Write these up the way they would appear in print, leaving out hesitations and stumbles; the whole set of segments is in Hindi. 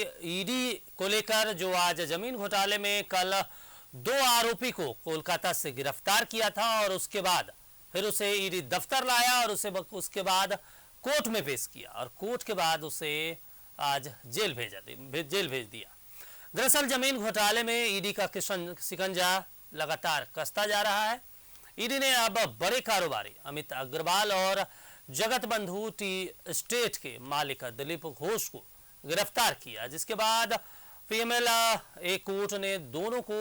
ईडी को लेकर जो आज जमीन घोटाले में कल 2 आरोपी को कोलकाता से गिरफ्तार किया था और उसके बाद फिर उसे ईडी दफ्तर लाया और उसके बाद कोर्ट में पेश किया और कोर्ट के बाद उसे आज जेल भेज दिया। दरअसल जमीन घोटाले में ईडी का शिकंजा लगातार कसता जा रहा है। ईडी ने अब बड़े कारोबारी अमित अग्रवाल और जगत बंधु टी स्टेट के मालिक दिलीप घोष को गिरफ्तार किया, जिसके बाद पीएमएल कोर्ट ने दोनों को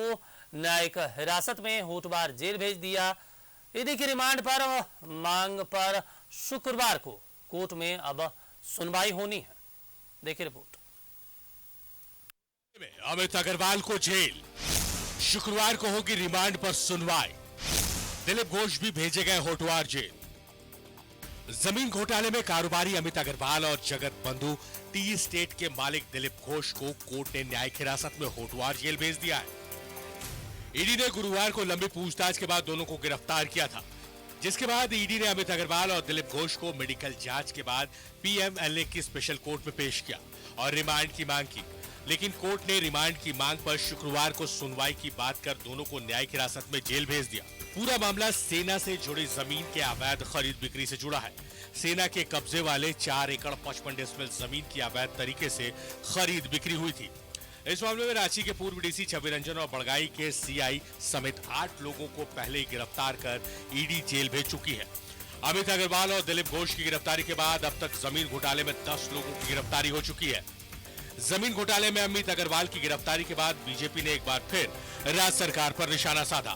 न्यायिक हिरासत में होटवार जेल भेज दिया। ईडी की रिमांड पर मांग पर शुक्रवार को कोर्ट में अब सुनवाई होनी है। देखिए रिपोर्ट। अमित अग्रवाल को जेल, शुक्रवार को होगी रिमांड पर सुनवाई। दिलीप घोष भी भेजे गए होटवार जेल। जमीन घोटाले में कारोबारी अमित अग्रवाल और जगत बंधु टी स्टेट के मालिक दिलीप घोष को कोर्ट ने न्यायिक हिरासत में होटवार जेल भेज दिया है। ईडी ने गुरुवार को लंबी पूछताछ के बाद दोनों को गिरफ्तार किया था, जिसके बाद ईडी ने अमित अग्रवाल और दिलीप घोष को मेडिकल जांच के बाद पीएमएलए की स्पेशल कोर्ट में पेश किया और रिमांड की मांग की। लेकिन कोर्ट ने रिमांड की मांग पर शुक्रवार को सुनवाई की बात कर दोनों को न्यायिक हिरासत में जेल भेज दिया। पूरा मामला सेना से जुड़ी जमीन के अवैध खरीद बिक्री से जुड़ा है। सेना के कब्जे वाले 4 एकड़ 55 डेसिमल जमीन की अवैध तरीके से खरीद बिक्री हुई थी। इस मामले में रांची के पूर्व डीसी छवि रंजन और बड़गाई के सीआई समेत 8 लोगों को पहले ही गिरफ्तार कर ईडी जेल भेज चुकी है। अमित अग्रवाल और दिलीप घोष की गिरफ्तारी के बाद अब तक जमीन घोटाले में 10 लोगों की गिरफ्तारी हो चुकी है। जमीन घोटाले में अमित अग्रवाल की गिरफ्तारी के बाद बीजेपी ने एक बार फिर राज्य सरकार पर निशाना साधा।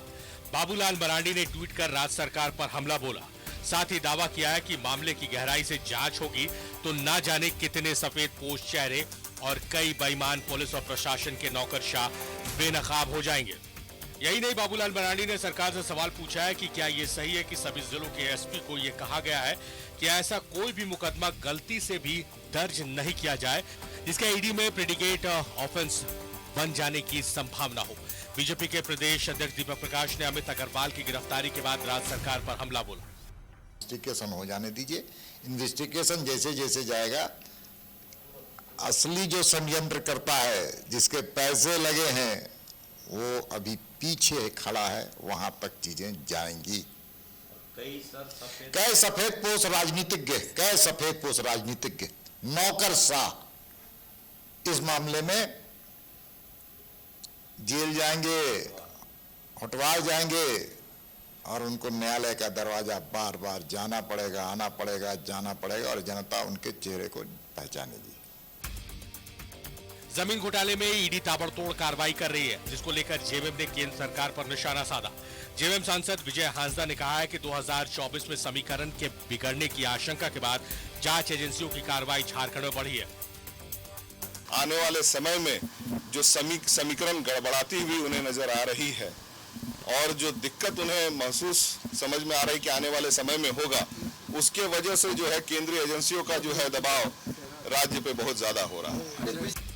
बाबूलाल मरांडी ने ट्वीट कर राज्य सरकार पर हमला बोला। साथ ही दावा किया है कि मामले की गहराई से जांच होगी तो ना जाने कितने सफेद पोश चेहरे और कई बेईमान पुलिस और प्रशासन के नौकरशाह बेनकाब हो जाएंगे। यही नहीं, बाबूलाल मरांडी ने सरकार से सवाल पूछा है कि क्या ये सही है कि सभी जिलों के एसपी को ये कहा गया है कि ऐसा कोई भी मुकदमा गलती से भी दर्ज नहीं किया जाए जिसका ईडी में प्रेडिकेट ऑफेंस बन जाने की संभावना हो। बीजेपी के प्रदेश अध्यक्ष दीपक प्रकाश ने अमित अग्रवाल की गिरफ्तारी के बाद राज्य सरकार पर हमला बोला। इन्वेस्टिगेशन हो जाने दीजिए। इन्वेस्टिगेशन जैसे जैसे जाएगा, असली जो षड्यंत्र करता है, जिसके पैसे लगे हैं, वो अभी पीछे खड़ा है, वहां तक चीजें जाएंगी। कई सफेद पोश राजनीतिज्ञ नौकरशाह इस मामले में जेल जाएंगे, हटवाए जाएंगे और उनको न्यायालय का दरवाजा बार बार जाना पड़ेगा, आना पड़ेगा, जाना पड़ेगा और जनता उनके चेहरे को पहचानेगी। जमीन घोटाले में ईडी ताबड़तोड़ कार्रवाई कर रही है, जिसको लेकर जेएमएम ने केंद्र सरकार पर निशाना साधा। जेएमएम सांसद विजय हांसदा ने कहा है कि 2024 में समीकरण के बिगड़ने की आशंका के बाद जांच एजेंसियों की कार्रवाई झारखंड में बढ़ी है। आने वाले समय में जो समीकरण गड़बड़ाती हुई उन्हें नजर आ रही है और जो दिक्कत उन्हें महसूस समझ में आ रही कि आने वाले समय में होगा, उसके वजह से जो है केंद्रीय एजेंसियों का जो है दबाव राज्य पे बहुत ज्यादा हो रहा है।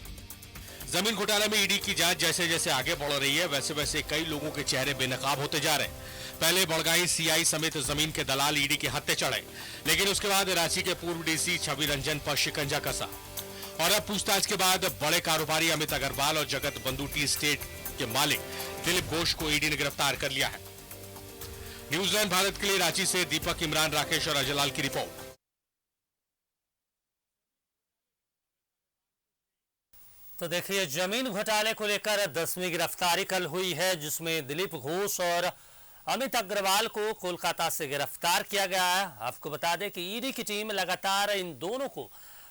जमीन घोटाले में ईडी की जांच जैसे जैसे आगे बढ़ रही है, वैसे वैसे कई लोगों के चेहरे बेनकाब होते जा रहे हैं। पहले बड़गाई सीआई समेत जमीन के दलाल ईडी के हत्थे चढ़े, लेकिन उसके बाद रांची के पूर्व डीसी छवि रंजन पर शिकंजा कसा और अब पूछताछ के बाद बड़े कारोबारी अमित अग्रवाल और जगत बंधु टी स्टेट के मालिक दिलीप घोष को ईडी ने गिरफ्तार कर लिया है। न्यूजीलैंड भारत के लिए रांची से दीपक, इमरान, राकेश और अजयलाल की रिपोर्ट। तो देखिए, जमीन घोटाले को लेकर 10वीं गिरफ्तारी कल हुई है, जिसमें दिलीप घोष और अमित अग्रवाल को कोलकाता से गिरफ्तार किया गया है। आपको बता दें कि ईडी की टीम लगातार इन दोनों को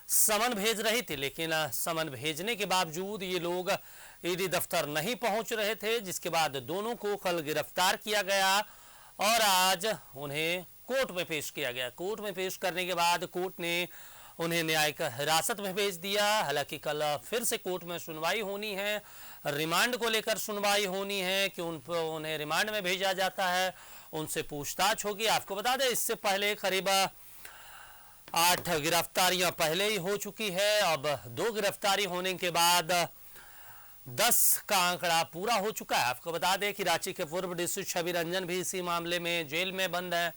समन भेज रही थी, लेकिन समन भेजने के बावजूद ये लोग ईडी दफ्तर नहीं पहुंच रहे थे, जिसके बाद दोनों को कल गिरफ्तार किया गया और आज उन्हें कोर्ट में पेश किया गया। कोर्ट में पेश करने के बाद कोर्ट ने उन्हें न्यायिक हिरासत में भेज दिया। हालांकि कल फिर से कोर्ट में सुनवाई होनी है, रिमांड को लेकर सुनवाई होनी है कि उन्हें रिमांड में भेजा जाता है, उनसे पूछताछ होगी। आपको बता दें, इससे पहले करीब 8 गिरफ्तारियां पहले ही हो चुकी है। अब 2 गिरफ्तारी होने के बाद 10 का आंकड़ा पूरा हो चुका है। आपको बता दें कि रांची के पूर्व डीसी छवि रंजन भी इसी मामले में जेल में बंद है।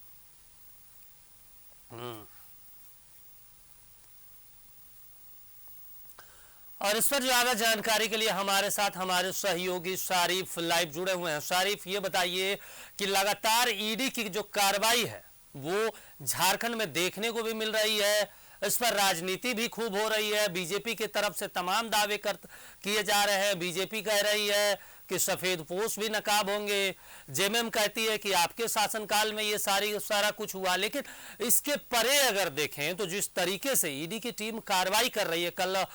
और इस पर ज्यादा जानकारी के लिए हमारे साथ हमारे सहयोगी शारिफ लाइव जुड़े हुए हैं। शारिफ, ये बताइए कि लगातार ईडी की जो कार्रवाई है वो झारखंड में देखने को भी मिल रही है, इस पर राजनीति भी खूब हो रही है। बीजेपी की तरफ से तमाम दावे किए जा रहे हैं। बीजेपी कह रही है कि सफेद पोश भी नकाब होंगे, जेएमएम कहती है कि आपके शासनकाल में ये सारा कुछ हुआ। लेकिन इसके परे अगर देखें तो जिस तरीके से ईडी की टीम कार्रवाई कर रही है, कल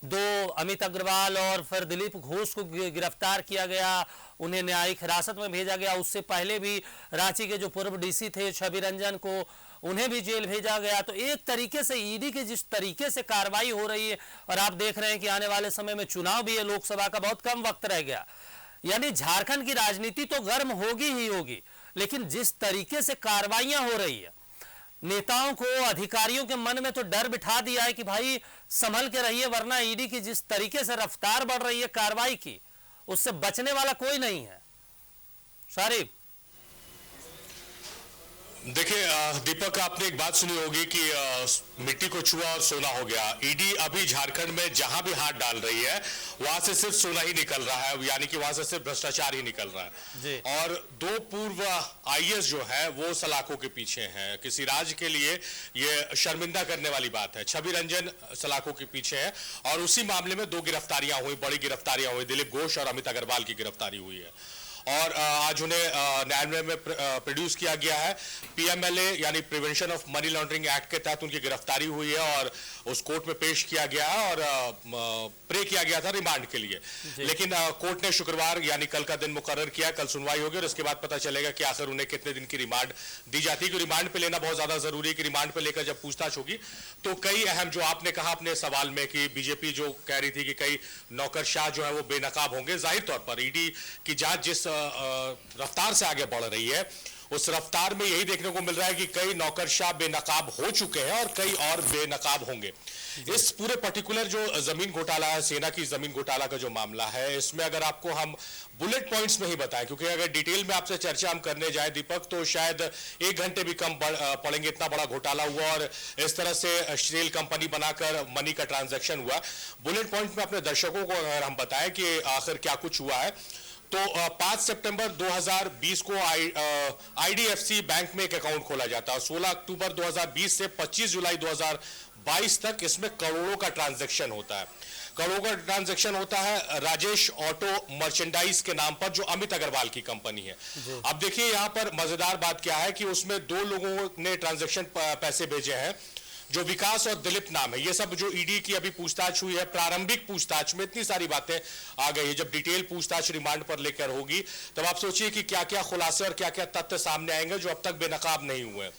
2 अमित अग्रवाल और फिर दिलीप घोष को गिरफ्तार किया गया, उन्हें न्यायिक हिरासत में भेजा गया। उससे पहले भी रांची के जो पूर्व डीसी थे छवि रंजन को, उन्हें भी जेल भेजा गया। तो एक तरीके से ईडी की जिस तरीके से कार्रवाई हो रही है, और आप देख रहे हैं कि आने वाले समय में चुनाव भी है, लोकसभा का बहुत कम वक्त रह गया, यानी झारखंड की राजनीति तो गर्म होगी ही होगी। लेकिन जिस तरीके से कार्रवाइयां हो रही है, नेताओं को, अधिकारियों के मन में तो डर बिठा दिया है कि भाई संभल के रहिए, वरना ईडी की जिस तरीके से रफ्तार बढ़ रही है कार्रवाई की, उससे बचने वाला कोई नहीं है। शारिफ, देखिए दीपक, आपने एक बात सुनी होगी कि मिट्टी को छुआ और सोना हो गया। ईडी अभी झारखंड में जहां भी हाथ डाल रही है वहां से सिर्फ सोना ही निकल रहा है, यानी कि वहां से सिर्फ भ्रष्टाचार ही निकल रहा है जी। और 2 पूर्व आईएएस जो है वो सलाखों के पीछे हैं। किसी राज्य के लिए ये शर्मिंदा करने वाली बात है। छवि रंजन सलाखों के पीछे है और उसी मामले में 2 गिरफ्तारियां हुई, बड़ी गिरफ्तारियां हुई। दिलीप घोष और अमित अग्रवाल की गिरफ्तारी हुई है और आज उन्हें न्यायालय में प्रोड्यूस किया गया है। पीएमएलए यानी prevention of money laundering act के तहत उनकी गिरफ्तारी हुई है और उस कोर्ट में पेश किया गया है और प्रे किया गया था रिमांड के लिए। लेकिन कोर्ट ने शुक्रवार यानी कल का दिन मुकर्रर किया, कल सुनवाई होगी और उसके बाद पता चलेगा कि आखिर उन्हें कितने दिन की रिमांड दी जाती है। रिमांड पे लेना बहुत ज्यादा जरूरी है कि रिमांड पे लेकर जब पूछताछ होगी तो कई अहम, जो आपने कहा अपने सवाल में कि बीजेपी जो कह रही थी कि कई नौकरशाह जो है वो बेनकाब होंगे, जाहिर तौर पर ईडी की जांच जिस रफ्तार से आगे बढ़ रही है उस रफ्तार में यही देखने को मिल रहा है कि कई नौकरशाह बेनकाब हो चुके हैं और कई और बेनकाब होंगे। इस पूरे पर्टिकुलर जो जमीन घोटाला है, सेना की जमीन घोटाला का जो मामला है, इसमें अगर आपको हम बुलेट पॉइंट्स में ही बताएं, क्योंकि अगर डिटेल में आपसे चर्चा हम करने जाए दीपक तो शायद 1 घंटे भी कम पड़ेंगे। इतना बड़ा घोटाला हुआ और इस तरह से शेल कंपनी बनाकर मनी का ट्रांजैक्शन हुआ। बुलेट पॉइंट में अपने दर्शकों को अगर हम बताएं कि आखिर क्या कुछ हुआ है तो 5 सितंबर 2020 को आईडीएफसी बैंक में एक अकाउंट खोला जाता है। 16 अक्टूबर 2020 से 25 जुलाई 2022 तक इसमें करोड़ों का ट्रांजैक्शन होता है। करोड़ों का ट्रांजैक्शन होता है राजेश ऑटो मर्चेंडाइज के नाम पर, जो अमित अग्रवाल की कंपनी है। अब देखिए यहाँ पर मजेदार बात क्या है कि उसमें 2 लोगों ने ट्रांजैक्शन पैसे भेजे हैं, जो विकास और दिलीप नाम है। ये सब जो ईडी की अभी पूछताछ हुई है, प्रारंभिक पूछताछ में इतनी सारी बातें आ गई है। जब डिटेल पूछताछ रिमांड पर लेकर होगी तब आप सोचिए कि क्या क्या खुलासे और क्या क्या तथ्य सामने आएंगे जो अब तक बेनकाब नहीं हुए।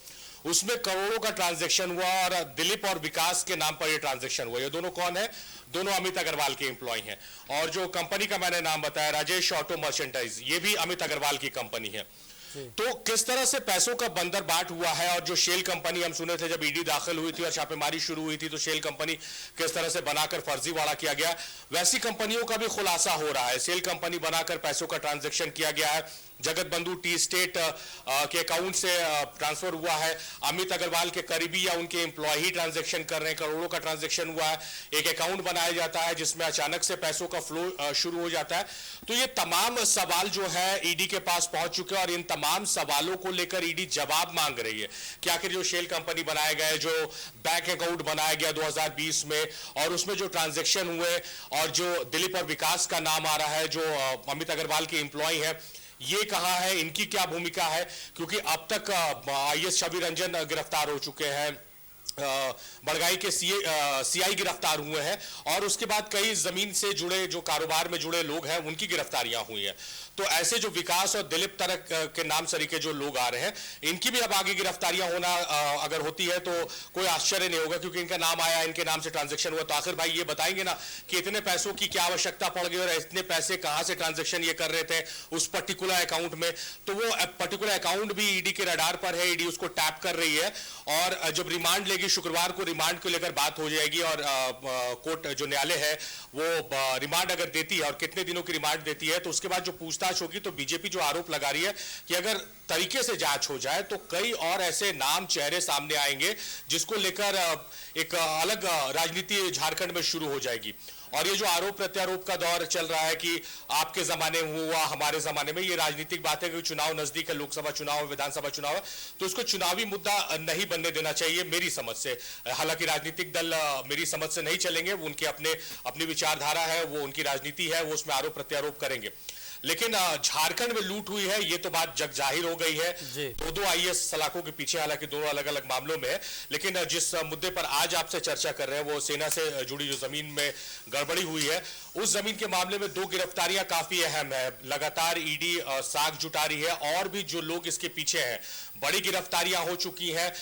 उसमें करोड़ों का ट्रांजैक्शन हुआ और दिलीप और विकास के नाम पर यह ट्रांजैक्शन हुआ। ये दोनों कौन है? दोनों अमित अग्रवाल के एम्प्लॉय हैं। और जो कंपनी का मैंने नाम बताया राजेश ऑटो मर्चेंडाइज, ये भी अमित अग्रवाल की कंपनी है। तो किस तरह से पैसों का बंदरबाट हुआ है और जो शेल कंपनी हम सुने थे जब ईडी दाखिल हुई थी और छापेमारी शुरू हुई थी तो शेल कंपनी किस तरह से बनाकर फर्जीवाड़ा किया गया, वैसी कंपनियों का भी खुलासा हो रहा है। सेल कंपनी बनाकर पैसों का ट्रांजैक्शन किया गया है। जगत बंधु टी स्टेट के अकाउंट से ट्रांसफर हुआ है। अमित अग्रवाल के करीबी या उनके एम्प्लॉय ही ट्रांजैक्शन कर रहे हैं। करोड़ों का ट्रांजैक्शन हुआ है। एक अकाउंट बनाया जाता है जिसमें अचानक से पैसों का फ्लो शुरू हो जाता है। तो ये तमाम सवाल जो है ईडी के पास पहुंच चुके हैं और इन तमाम सवालों को लेकर ईडी जवाब मांग रही है कि आखिर जो शेल कंपनी बनाए गए, जो बैंक अकाउंट बनाया गया 2020 में और उसमें जो ट्रांजैक्शन हुए और जो दिलीप और विकास का नाम आ रहा है जो अमित अग्रवाल के एम्प्लॉय है, ये कहां है, इनकी क्या भूमिका है? क्योंकि अब तक आईएएस छवि रंजन गिरफ्तार हो चुके हैं, बड़गाई के सीआई गिरफ्तार हुए हैं और उसके बाद कई जमीन से जुड़े जो कारोबार में जुड़े लोग हैं उनकी गिरफ्तारियां हुई हैं। तो ऐसे जो विकास और दिलीप तरक के नाम सरीके जो लोग आ रहे हैं, इनकी भी अब आगे गिरफ्तारियां होना अगर होती है तो कोई आश्चर्य नहीं होगा, क्योंकि इनका नाम आया, इनके नाम से ट्रांजैक्शन हुआ। तो आखिर भाई ये बताएंगे ना कि इतने पैसों की क्या आवश्यकता पड़ गई और इतने पैसे कहां से ट्रांजैक्शन ये कर रहे थे उस पर्टिकुलर अकाउंट में। तो वो पर्टिकुलर अकाउंट भी ईडी के रडार पर है, ईडी उसको टैप कर रही है और जब रिमांड लेगी, शुक्रवार को रिमांड को लेकर बात हो जाएगी और कोर्ट जो न्यायालय है वो रिमांड अगर देती है और कितने दिनों की रिमांड देती है तो उसके बाद जो पूछताछ होगी तो बीजेपी जो आरोप लगा रही है कि अगर तरीके से जांच हो जाए तो कई और ऐसे नाम चेहरे सामने आएंगे जिसको लेकर एक अलग राजनीति झारखंड में शुरू हो जाएगी। और ये जो आरोप प्रत्यारोप का दौर चल रहा है कि आपके जमाने में हुआ, हमारे जमाने में, ये राजनीतिक बात है कि चुनाव नजदीक है, लोकसभा चुनाव है, विधानसभा चुनाव है, तो इसको चुनावी मुद्दा नहीं बनने देना चाहिए मेरी समझ से। हालांकि राजनीतिक दल मेरी समझ से नहीं चलेंगे, उनके अपनी विचारधारा है, वो उनकी राजनीति है, वो उसमें आरोप प्रत्यारोप करेंगे। लेकिन झारखंड में लूट हुई है, ये तो बात जग जाहिर हो गई है। दो आईएएस सलाखों के पीछे, हालांकि दोनों अलग अलग मामलों में है। लेकिन जिस मुद्दे पर आज आपसे चर्चा कर रहे हैं वो सेना से जुड़ी जो जमीन में गड़बड़ी हुई है, उस जमीन के मामले में 2 गिरफ्तारियां काफी अहम है। लगातार ईडी साख जुटा रही है और भी जो लोग इसके पीछे हैं, बड़ी गिरफ्तारियां हो चुकी हैं।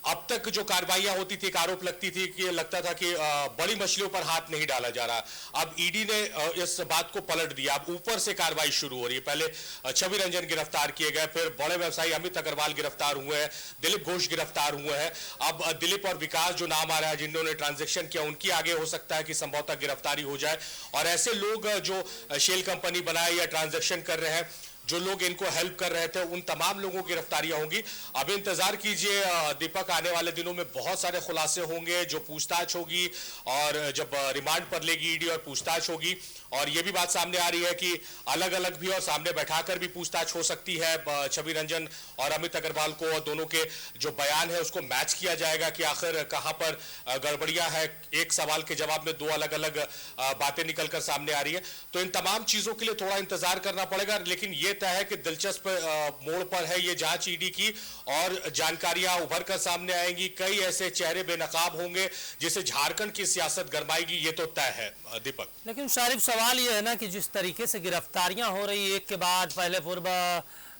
अब तक जो कार्रवाइयां होती थी, एक आरोप लगता था कि बड़ी मछलियों पर हाथ नहीं डाला जा रहा। अब ईडी ने इस बात को पलट दिया, अब ऊपर से कार्रवाई शुरू हो रही है। पहले छवि रंजन गिरफ्तार किए गए, फिर बड़े व्यवसायी अमित अग्रवाल गिरफ्तार हुए हैं, दिलीप घोष गिरफ्तार हुए हैं। अब दिलीप और विकास जो नाम आ रहा है, जिन्होंने ट्रांजैक्शन किया, उनकी आगे हो सकता है कि संभवतः गिरफ्तारी हो जाए। और ऐसे लोग जो शेल कंपनी बनाए या ट्रांजैक्शन कर रहे हैं, जो लोग इनको हेल्प कर रहे थे, उन तमाम लोगों की गिरफ्तारियां होंगी। अब इंतजार कीजिए दीपक, आने वाले दिनों में बहुत सारे खुलासे होंगे, जो पूछताछ होगी और जब रिमांड पर लेगी ईडी और पूछताछ होगी। और यह भी बात सामने आ रही है कि अलग अलग भी और सामने बैठाकर भी पूछताछ हो सकती है छवि रंजन और अमित अग्रवाल को, और दोनों के जो बयान है उसको मैच किया जाएगा कि आखिर कहां पर गड़बड़ियां है। एक सवाल के जवाब में 2 अलग अलग बातें निकलकर सामने आ रही है। तो इन तमाम चीजों के लिए थोड़ा इंतजार करना पड़ेगा। लेकिन यह तय है कि दिलचस्प मोड़ पर है ये जांच ईडी की, और जानकारियां उभर कर सामने आएंगी। कई ऐसे चेहरे बेनकाब होंगे जिससे झारखंड की सियासत गरमाएगी, ये तो तय है दीपक। लेकिन शारिफ, सवाल ये है ना कि जिस तरीके से गिरफ्तारियां हो रही एक के बाद, पहले पूर्व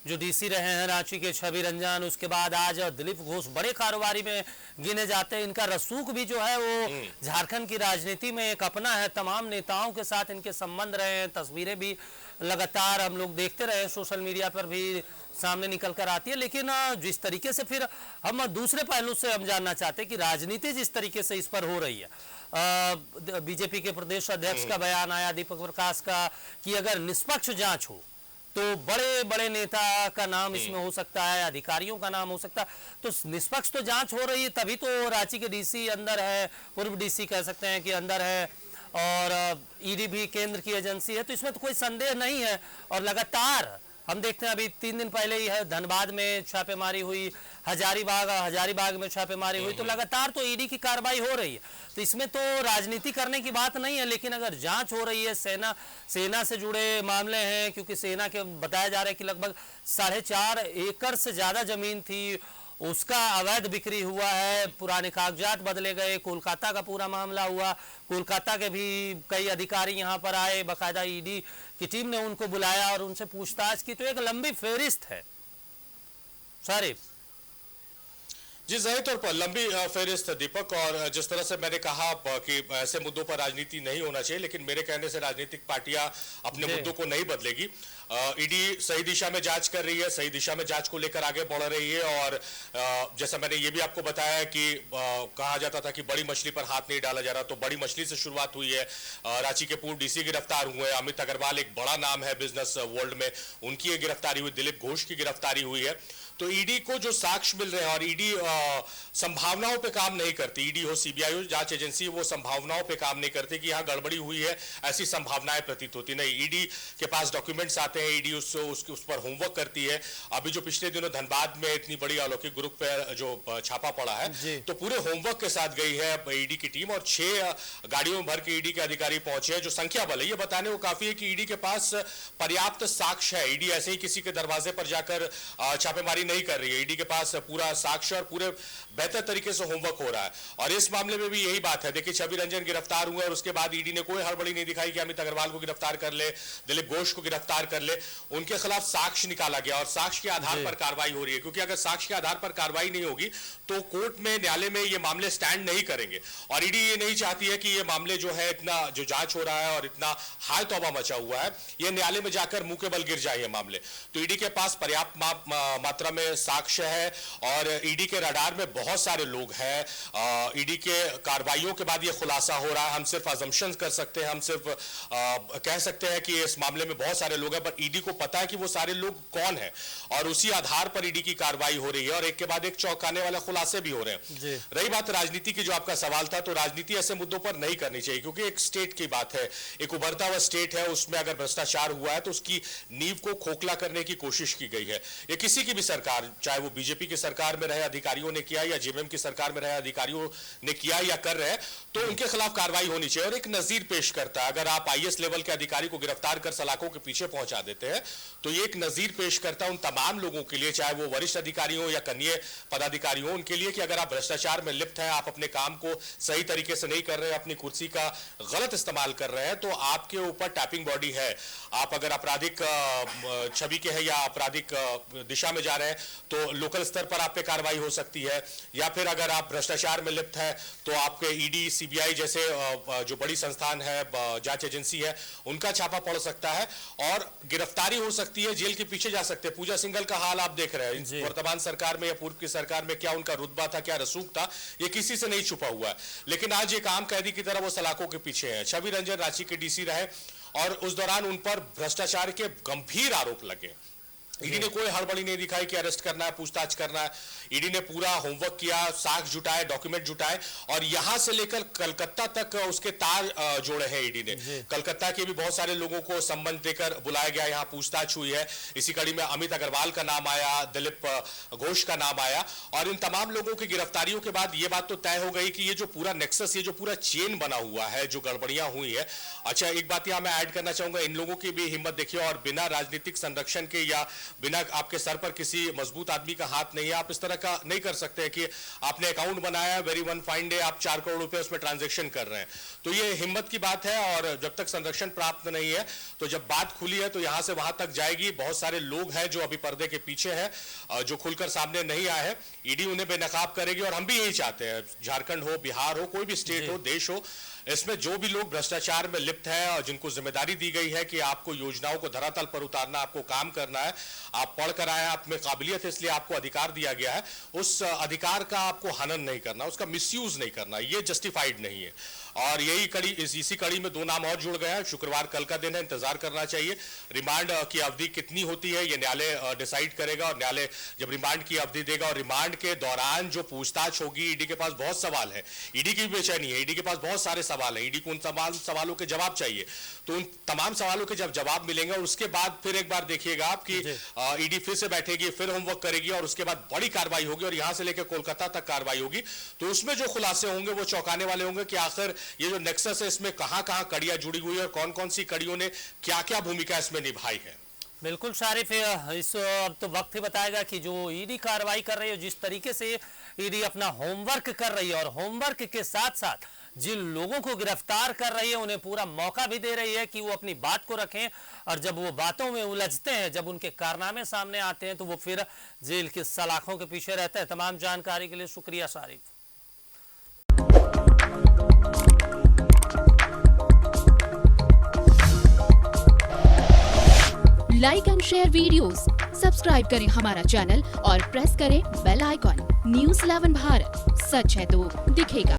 जो डीसी रहे हैं रांची के छवि रंजन, उसके बाद आज दिलीप घोष बड़े कारोबारी में गिने जाते हैं। इनका रसूख भी जो है वो झारखंड की राजनीति में एक अपना है। तमाम नेताओं के साथ इनके संबंध रहे हैं, तस्वीरें भी लगातार हम लोग देखते रहे, सोशल मीडिया पर भी सामने निकल कर आती है। लेकिन जिस तरीके से फिर हम दूसरे पहलू से हम जानना चाहते हैं कि राजनीति जिस तरीके से इस पर हो रही है, बीजेपी के प्रदेश अध्यक्ष का बयान आया, दीपक प्रकाश का, कि अगर निष्पक्ष जांच हो तो बड़े बड़े नेता का नाम इसमें हो सकता है, अधिकारियों का नाम हो सकता है। तो निष्पक्ष तो जांच हो रही है, तभी तो रांची के डीसी अंदर है, पूर्व डीसी कह सकते हैं कि अंदर है, और ईडी भी केंद्र की एजेंसी है, तो इसमें तो कोई संदेह नहीं है। और लगातार हम देखते हैं, अभी 3 दिन पहले ही है धनबाद में छापेमारी हुई, हजारीबाग में छापेमारी हुई, तो लगातार तो ईडी की कार्रवाई हो रही है। तो इसमें तो राजनीति करने की बात नहीं है। लेकिन अगर जांच हो रही है, सेना से जुड़े मामले हैं, क्योंकि सेना के बताया जा रहा है कि लगभग 4.5 एकड़ से ज्यादा जमीन थी, उसका अवैध बिक्री हुआ है, पुराने कागजात बदले गए, कोलकाता का पूरा मामला हुआ, कोलकाता के भी कई अधिकारी यहाँ पर आए, बाकायदा ईडी की टीम ने उनको बुलाया और उनसे पूछताछ की। तो एक लंबी फेरिस्त है शारिफ। जी, जाहिर तौर पर लंबी फेरिस्त दीपक, और जिस तरह से मैंने कहा कि ऐसे मुद्दों पर राजनीति नहीं होना चाहिए, लेकिन मेरे कहने से राजनीतिक पार्टियां अपने मुद्दों को नहीं बदलेगी। ईडी सही दिशा में जांच कर रही है, सही दिशा में जांच को लेकर आगे बढ़ रही है। और जैसा मैंने ये भी आपको बताया कि कहा जाता था कि बड़ी मछली पर हाथ नहीं डाला जा रहा, तो बड़ी मछली से शुरुआत हुई है। रांची के पूर्व डीसी गिरफ्तार हुए, अमित अग्रवाल एक बड़ा नाम है बिजनेस वर्ल्ड में, उनकी ये गिरफ्तारी हुई, दिलीप घोष की गिरफ्तारी हुई है। तो ईडी को जो साक्ष्य मिल रहे हैं, और ईडी संभावनाओं पे काम नहीं करती, ईडी हो सीबीआई हो जांच एजेंसी, वो संभावनाओं पे काम नहीं करती कि यहाँ गड़बड़ी हुई है ऐसी संभावनाएं प्रतीत होती नहीं। ईडी के पास डॉक्यूमेंट्स आते हैं, ईडी उस पर होमवर्क करती है। अभी जो पिछले दिनों धनबाद में इतनी बड़ी अलौकिक ग्रुप पे जो छापा पड़ा है, तो पूरे होमवर्क के साथ गई है ईडी की टीम, और 6 गाड़ियों में भर के ईडी के अधिकारी पहुंचे हैं। जो संख्या बल है ये बताने को काफी है कि ईडी के पास पर्याप्त साक्ष्य है। ईडी ऐसे ही किसी के दरवाजे पर जाकर छापेमारी नहीं कर रही है, ईडी के पास पूरा साक्ष्य और पूरे बेहतर तरीके से होमवर्क हो रहा है। और इस मामले में भी यही बात है। देखिए, छवि रंजन गिरफ्तार हुए और उसके बाद ईडी ने कोई हड़बड़ी नहीं दिखाई कि अमित अग्रवाल को गिरफ्तार कर ले, दिलीप घोष को गिरफ्तार कर ले। उनके खिलाफ साक्ष्य निकाला गया और साक्ष्य के आधार पर कार्रवाई हो रही है, क्योंकि अगर साक्ष्य के आधार पर कार्रवाई नहीं होगी तो कोर्ट में, न्यायालय में ये मामले स्टैंड नहीं करेंगे। और ईडी ये नहीं चाहती है कि ये मामले जो है, इतना जो जांच हो रहा है और इतना हाय तौबा मचा हुआ है, ये न्यायालय में जाकर मुंह के बल गिर जाए ये मामले। तो ईडी के पास पर्याप्त मात्रा में साक्ष्य है और ईडी के रडार में बहुत सारे लोग हैं। ईडी के कार्रवाइयों के बाद ये खुलासा हो रहा है। हम सिर्फ अजम्पशन कर सकते हैं, हम सिर्फ कह सकते हैं कि इस मामले में बहुत सारे लोग हैं, पर ईडी को पता है कि वो सारे लोग कौन है और उसी आधार पर ईडी की कार्रवाई हो रही है और एक के बाद एक चौंकाने वाले खुलासे भी हो रहे हैं। रही बात राजनीति की, जो आपका सवाल था, तो राजनीति ऐसे मुद्दों पर नहीं करनी चाहिए क्योंकि एक स्टेट की बात है, एक उभरता हुआ स्टेट है, उसमें अगर भ्रष्टाचार हुआ है तो उसकी नींव को खोखला करने की कोशिश की गई है। ये किसी की भी सरकार, चाहे वो बीजेपी की सरकार में रहे अधिकारियों ने किया या जेएमएम की सरकार में रहे अधिकारियों ने किया या कर रहे हैं, तो उनके खिलाफ कार्रवाई होनी चाहिए। और एक नजीर पेश करता है, अगर आप आईएएस लेवल के अधिकारी को गिरफ्तार कर सलाखों के पीछे पहुंचा देते हैं तो ये एक नजीर पेश करता है उन तमाम लोगों के लिए, चाहे वो वरिष्ठ अधिकारी हो या कनीय पदाधिकारी हो, उनके लिए कि अगर आप भ्रष्टाचार में लिप्त हैं, आप अपने काम को सही तरीके से नहीं कर रहे हैं, अपनी कुर्सी का गलत इस्तेमाल कर रहे हैं, तो आपके ऊपर टैपिंग बॉडी है। आप अगर आपराधिक छवि के हैं या आपराधिक दिशा में जा रहे हैं तो लोकल स्तर पर आप पे कार्रवाई हो सकती है, या फिर अगर आप भ्रष्टाचार में लिप्त हैं तो आपके ईडी, सीबीआई जैसे जो बड़ी संस्थान है, जांच एजेंसी है, उनका छापा पड़ सकता है और गिरफ्तारी हो सकती है, जेल के पीछे जा सकते हैं। पूजा सिंघल का हाल आप देख रहे हैं, वर्तमान सरकार में या पूर्व की सरकार में क्या उनका रुतबा था, क्या रसूख था, ये किसी से नहीं छुपा हुआ है। लेकिन आज एक आम कैदी की तरह वो सलाखों के पीछे है। छवि रंजन रांची के डीसी रहे और उस दौरान उन पर भ्रष्टाचार के गंभीर आरोप लगे। ईडी ने कोई हड़बड़ी नहीं दिखाई कि अरेस्ट करना है, पूछताछ करना है। ईडी ने पूरा होमवर्क किया, साक्ष्य जुटाए, डॉक्यूमेंट जुटाए और यहां से लेकर कलकत्ता तक उसके तार जोड़े हैं ईडी ने। कलकत्ता के भी बहुत सारे लोगों को संबंध देकर बुलाया गया, यहां पूछताछ हुई है। इसी कड़ी में अमित अग्रवाल का नाम आया, दिलीप घोष का नाम आया और इन तमाम लोगों की गिरफ्तारियों के बाद ये बात तो तय हो गई कि ये जो पूरा नेक्सस, ये जो पूरा चेन बना हुआ है, जो गड़बड़ियां हुई है। अच्छा, एक बात यहां मैं ऐड करना चाहूंगा, इन लोगों की भी हिम्मत देखिए और बिना राजनीतिक संरक्षण के या बिना आपके सर पर किसी मजबूत आदमी का हाथ नहीं है, आप इस तरह का नहीं कर सकते कि आपने अकाउंट बनाया, वेरी वन फाइन डे आप 4 करोड़ रुपए उसमें ट्रांजैक्शन कर रहे हैं। तो ये हिम्मत की बात है और जब तक संरक्षण प्राप्त नहीं है तो जब बात खुली है तो यहां से वहां तक जाएगी। बहुत सारे लोग हैं जो अभी पर्दे के पीछे हैं, जो खुलकर सामने नहीं आए हैं। ईडी उन्हें बेनकाब करेगी और हम भी यही चाहते हैं, झारखंड हो, बिहार हो, कोई भी स्टेट हो, देश हो, इसमें जो भी लोग भ्रष्टाचार में लिप्त है और जिनको जिम्मेदारी दी गई है कि आपको योजनाओं को धरातल पर उतारना, आपको काम करना है, आप पढ़ कर आए, आप में काबिलियत है इसलिए आपको अधिकार दिया गया है, उस अधिकार का आपको हनन नहीं करना, उसका मिसयूज नहीं करना, ये जस्टिफाइड नहीं है। और यही कड़ी, इसी कड़ी में 2 नाम और जुड़ गए हैं। शुक्रवार कल का दिन है, इंतजार करना चाहिए। रिमांड की अवधि कितनी होती है ये न्यायालय डिसाइड करेगा और न्यायालय जब रिमांड की अवधि देगा और रिमांड के दौरान जो पूछताछ होगी, ईडी के पास बहुत सवाल है, ईडी की भी बेचैनी है, ईडी के पास बहुत सारे सवाल है, ईडी को उन तमाम सवालों के जवाब चाहिए। तो उन तमाम सवालों के जब जवाब मिलेंगे और उसके बाद फिर एक बार देखिएगा आप कि ईडी फिर से बैठेगी, फिर होमवर्क करेगी और उसके बाद बड़ी कार्रवाई होगी और यहां से लेकर कोलकाता तक कार्रवाई होगी। तो उसमें जो खुलासे होंगे वो चौंकाने वाले होंगे कि आखिर ये जो नेक्सस है इसमें कहां-कहां कड़ियां जुड़ी हुई है और कौन-कौन सी कड़ियों ने क्या-क्या भूमिका इसमें निभाई है। बिल्कुल शारिफ, इस अब तो वक्त ही बताएगा कि जो ईडी कार्रवाई कर रही है, जिस तरीके से ईडी अपना होमवर्क कर रही है और होमवर्क के साथ साथ जिन लोगों को गिरफ्तार कर रही है उन्हें पूरा मौका भी दे रही है कि वो अपनी बात को रखें और जब वो बातों में उलझते हैं, जब उनके कारनामे सामने आते हैं तो वो फिर जेल की सलाखों के पीछे रहते हैं। तमाम जानकारी के लिए शुक्रिया Sharif. Like and share videos, subscribe करें हमारा चैनल और प्रेस करें बेल आइकॉन। न्यूज़ 11 भारत, सच है तो दिखेगा।